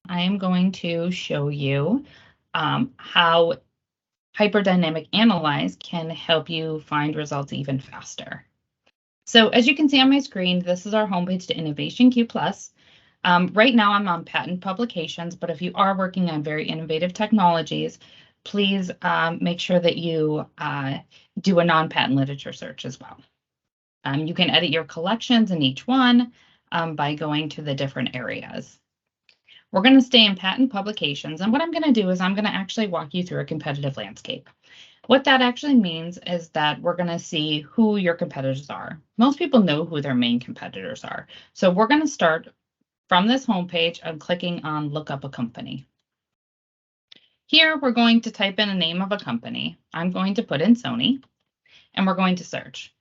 I am going to show you how hyperdynamic analyze can help you find results even faster. So as you can see on my screen, this is our homepage to InnovationQ+. Right now I'm on patent publications, but if you are working on very innovative technologies, please make sure that you do a non-patent literature search as well. You can edit your collections in each one by going to the different areas. We're going to stay in patent publications, and what I'm going to do is I'm going to actually walk you through a competitive landscape. What that actually means is that we're going to see who your competitors are. Most people know who their main competitors are. So we're going to start from this homepage and clicking on Look Up a Company. Here, we're going to type in a name of a company. I'm going to put in Sony, and we're going to search.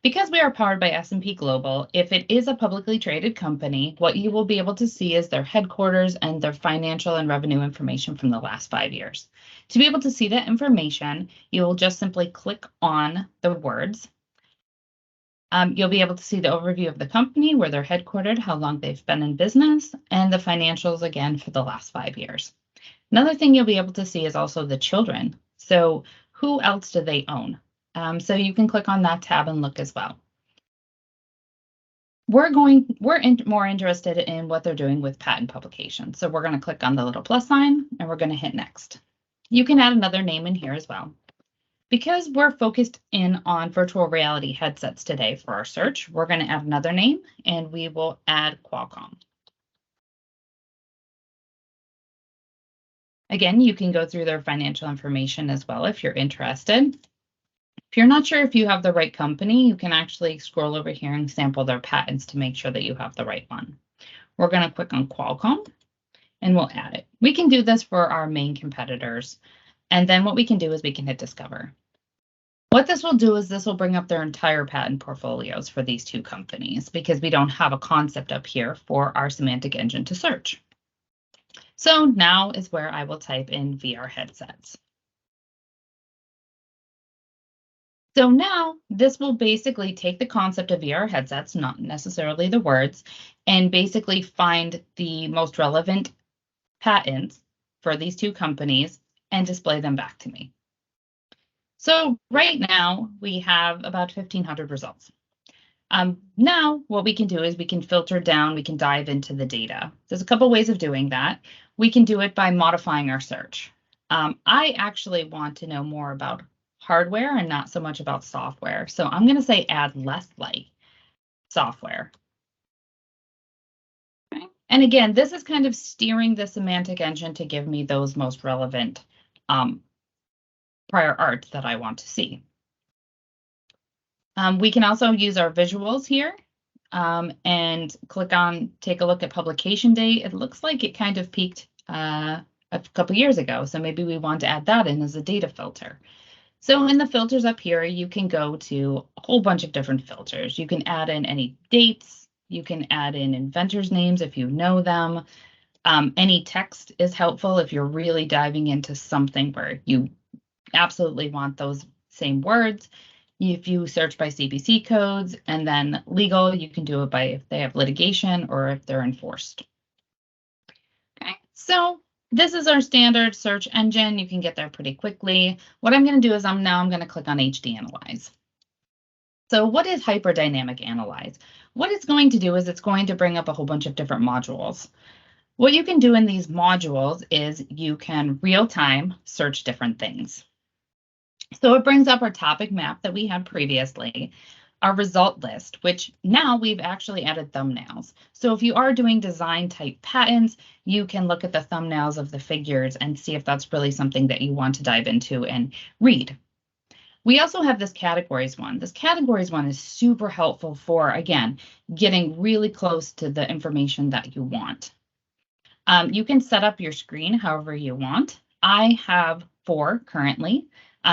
Because we are powered by S&P Global, if it is a publicly traded company, what you will be able to see is their headquarters and their financial and revenue information from the last 5 years. To be able to see that information, you will just simply click on the words. You'll be able to see the overview of the company, where they're headquartered, how long they've been in business, and the financials again for the last 5 years. Another thing you'll be able to see is also the children. So who else do they own? So you can click on that tab and look as well. We're more interested in what they're doing with patent publications. So we're going to click on the little plus sign and we're going to hit next. You can add another name in here as well. Because we're focused in on virtual reality headsets today for our search, we're going to add another name and we will add Qualcomm. Again, you can go through their financial information as well if you're interested. If you're not sure if you have the right company, you can actually scroll over here and sample their patents to make sure that you have the right one. We're going to click on Qualcomm and we'll add it. We can do this for our main competitors. And then what we can do is we can hit Discover. What this will do is this will bring up their entire patent portfolios for these two companies because we don't have a concept up here for our semantic engine to search. So now is where I will type in VR headsets. So now this will basically take the concept of VR headsets, not necessarily the words, and basically find the most relevant patents for these two companies and display them back to me. So right now we have about 1,500 results. Now what we can do is we can filter down, we can dive into the data. There's a couple ways of doing that. We can do it by modifying our search. I actually want to know more about hardware and not so much about software. So I'm going to say add less like software. Okay. And again, this is kind of steering the semantic engine to give me those most relevant prior art that I want to see. We can also use our visuals here and click on take a look at publication date. It looks like it kind of peaked a couple years ago, so maybe we want to add that in as a data filter. So in the filters up here, you can go to a whole bunch of different filters. You can add in any dates. You can add in inventors' names if you know them. Any text is helpful if you're really diving into something where you absolutely want those same words. If you search by CPC codes, and then legal, you can do it by if they have litigation or if they're enforced. Okay, so this is our standard search engine. You can get there pretty quickly. What I'm going to do is I'm going to click on HD Analyze. So what is hyperdynamic analyze? What it's going to do is it's going to bring up a whole bunch of different modules. What you can do in these modules is you can real-time search different things. So it brings up our topic map that we had previously, our result list, which now we've actually added thumbnails. So if you are doing design type patents, you can look at the thumbnails of the figures and see if that's really something that you want to dive into and read. We also have this categories one. This categories one is super helpful for, again, getting really close to the information that you want. You can set up your screen however you want. I have 4 currently.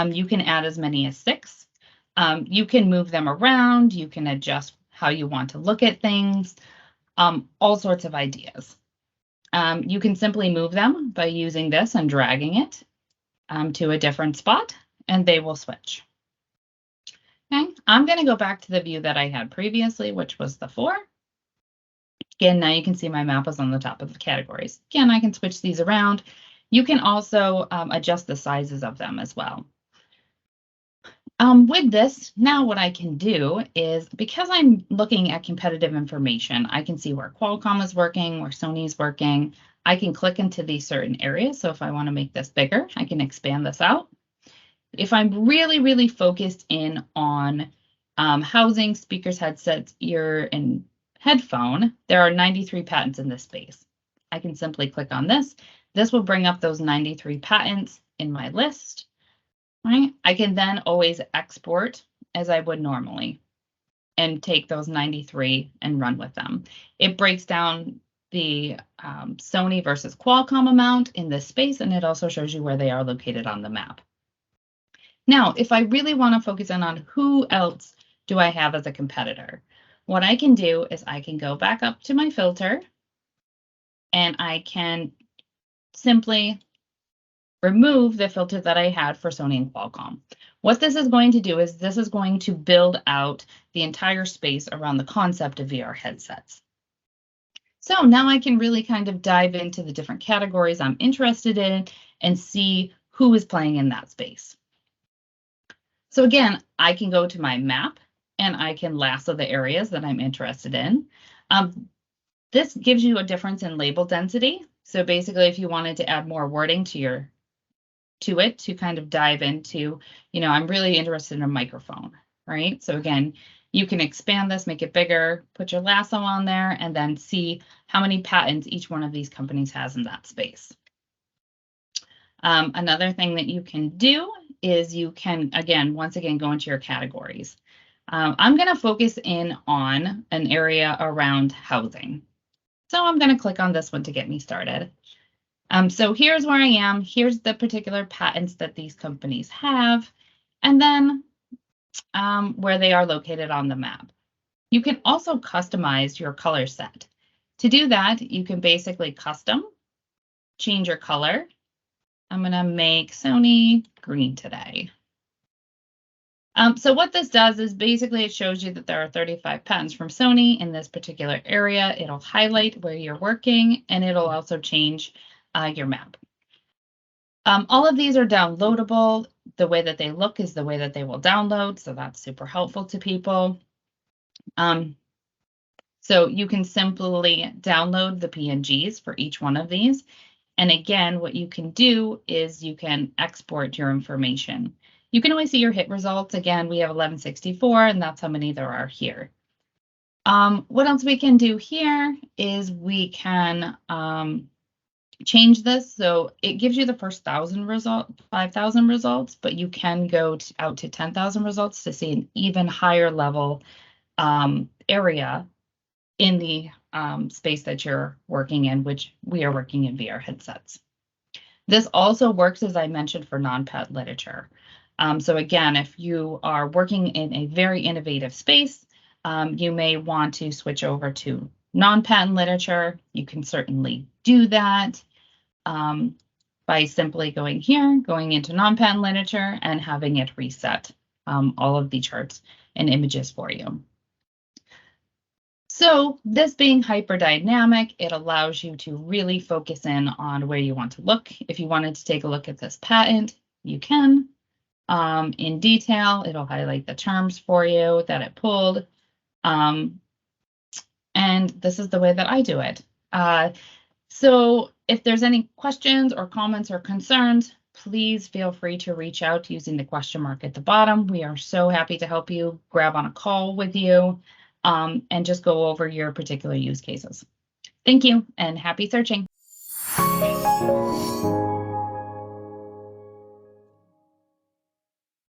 You can add as many as 6. You can move them around. You can adjust how you want to look at things, all sorts of ideas. You can simply move them by using this and dragging it to a different spot, and they will switch. Okay, I'm going to go back to the view that I had previously, which was the 4. Again, now you can see my map is on the top of the categories. Again, I can switch these around. You can also adjust the sizes of them as well. With this, now what I can do is, because I'm looking at competitive information, I can see where Qualcomm is working, where Sony is working. I can click into these certain areas. So if I want to make this bigger, I can expand this out. If I'm really, really focused in on housing, speakers, headsets, ear, and headphone, there are 93 patents in this space. I can simply click on this. This will bring up those 93 patents in my list. Right? I can then always export as I would normally and take those 93 and run with them. It breaks down the Sony versus Qualcomm amount in this space, and it also shows you where they are located on the map. Now, if I really want to focus in on who else do I have as a competitor, what I can do is I can go back up to my filter and I can simply remove the filter that I had for Sony and Qualcomm. What this is going to do is this is going to build out the entire space around the concept of VR headsets. So now I can really kind of dive into the different categories I'm interested in and see who is playing in that space. So again, I can go to my map and I can lasso the areas that I'm interested in. This gives you a difference in label density. So basically, if you wanted to add more wording to it to kind of dive into, I'm really interested in a microphone, right? So again, you can expand this, make it bigger, put your lasso on there, and then see how many patents each one of these companies has in that space. Another thing that you can do is you can, once again, go into your categories. I'm going to focus in on an area around housing. So I'm going to click on this one to get me started. So here's where I am. Here's the particular patents that these companies have, and then where they are located on the map. You can also customize your color set. To do that, you can basically custom, change your color. I'm going to make Sony green today. So what this does is basically it shows you that there are 35 patents from Sony in this particular area. It'll highlight where you're working, and it'll also change your map. All of these are downloadable. The way that they look is the way that they will download, so that's super helpful to people. So you can simply download the PNGs for each one of these. And again, what you can do is you can export your information. You can always see your hit results. Again, we have 1164, and that's how many there are here. What else we can do here is we can change this. So it gives you the first 5,000 results, but you can go out to 10,000 results to see an even higher level area in the space that you're working in, which we are working in VR headsets. This also works, as I mentioned, for non-patent literature. So again, if you are working in a very innovative space, you may want to switch over to non-patent literature. You can certainly do that by simply going here, going into non-patent literature, and having it reset all of the charts and images for you. So this being hyperdynamic, it allows you to really focus in on where you want to look. If you wanted to take a look at this patent, you can. In detail, it'll highlight the terms for you that it pulled. And this is the way that I do it. So if there's any questions or comments or concerns, please feel free to reach out using the question mark at the bottom. We are so happy to help you, grab on a call with you, and just go over your particular use cases. Thank you and happy searching.